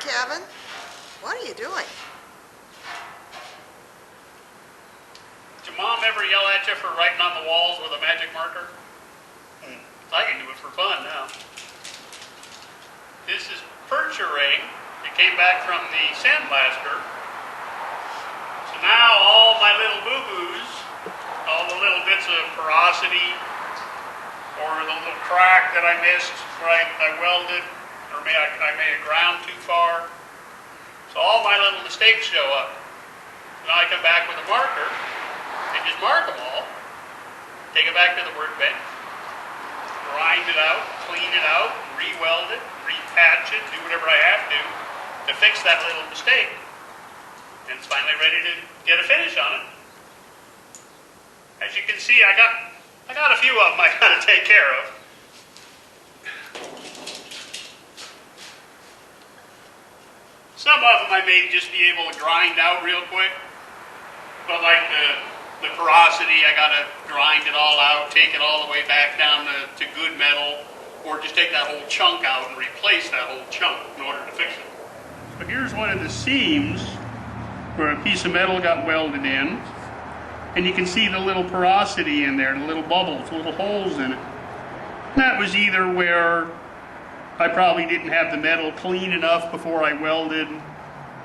Kevin, what are you doing? Did your mom ever yell at you for writing on the walls with a magic marker? I can do it for fun now. This is Perchering. It came back from the Sandblaster. So now all my little boo-boos, all the little bits of porosity, or the little crack that I missed where I welded, or I may have ground too far. So all my little mistakes show up. Now I come back with a marker and just mark them all, take it back to the workbench, grind it out, clean it out, re-weld it, repatch it, do whatever I have to fix that little mistake. And it's finally ready to get a finish on it. As you can see, I got a few of them I got to take care of. Some of them I may just be able to grind out real quick, but like the porosity, I got to grind it all out, take it all the way back down to good metal, or just take that whole chunk out and replace that whole chunk in order to fix it. So here's one of the seams where a piece of metal got welded in, and you can see the little porosity in there, the little bubbles, little holes in it. And that was either where I probably didn't have the metal clean enough before I welded,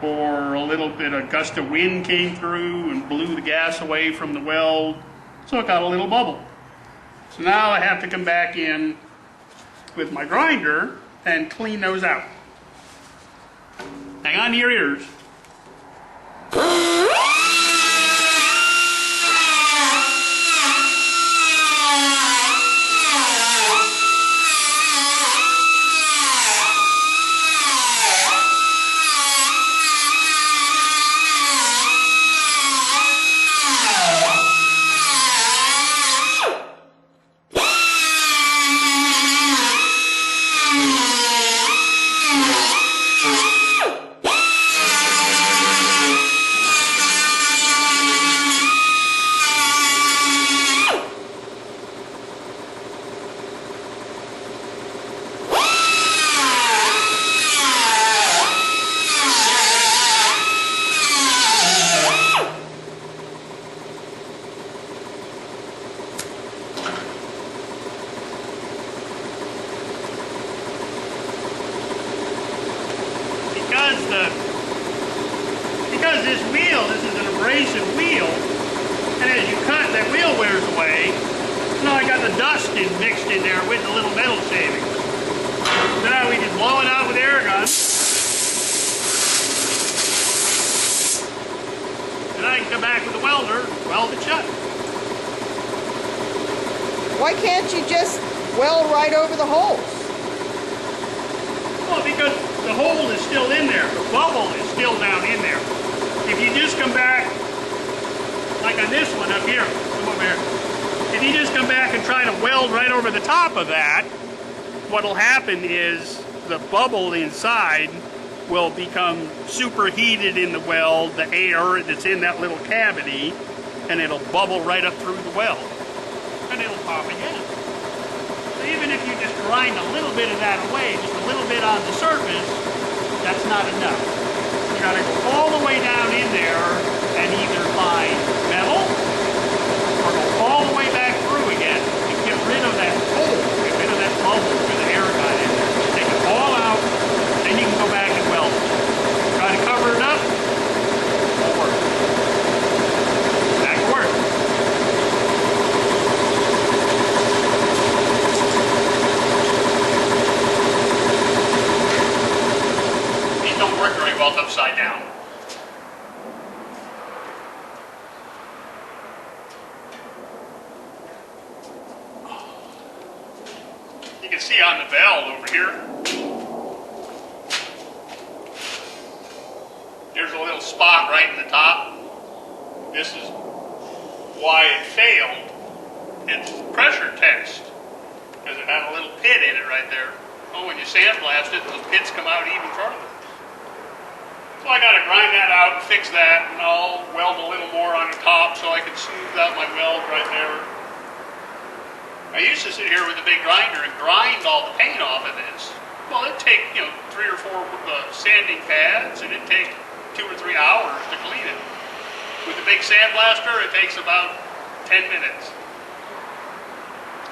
or a little bit of gust of wind came through and blew the gas away from the weld, so it got a little bubble. So now I have to come back in with my grinder and clean those out. Hang on to your ears. Because this wheel, this is an abrasive wheel, and as you cut, that wheel wears away. Now I got the dust mixed in there with the little metal shavings. So now we just blow it out with the air gun. And I can come back with the welder, weld it shut. Why can't you just weld right over the holes? Well, because the hole is still in there. The bubble is still down in there. If you just come back, like on this one up here, come over here. If you just come back and try to weld right over the top of that, what'll happen is the bubble inside will become superheated in the weld, the air that's in that little cavity, and it'll bubble right up through the weld. And it'll pop again. So even if you just grind a little bit of that away, just a little bit on the surface, that's not enough. You gotta go all the way down in there and either find metal or go all the way back through again and get rid of that hole, get rid of that bubble where the air got in there. Just take it all out, then you can go back and weld it. Try to cover it up, won't work. Back to work. Don't work very well upside down. You can see on the valve over here, there's a little spot right in the top. This is why it failed. It's pressure test, because it had a little pit in it right there. Oh, when you sandblast it, those pits come out even farther. So I got to grind that out and fix that, and I'll weld a little more on the top so I can smooth out my weld right there. I used to sit here with a big grinder and grind all the paint off of this. Well, it'd take, 3 or 4 sanding pads, and it'd take 2 or 3 hours to clean it. With the big sandblaster, it takes about 10 minutes.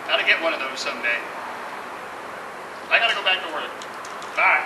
Gotta get one of those someday. I gotta go back to work. Bye.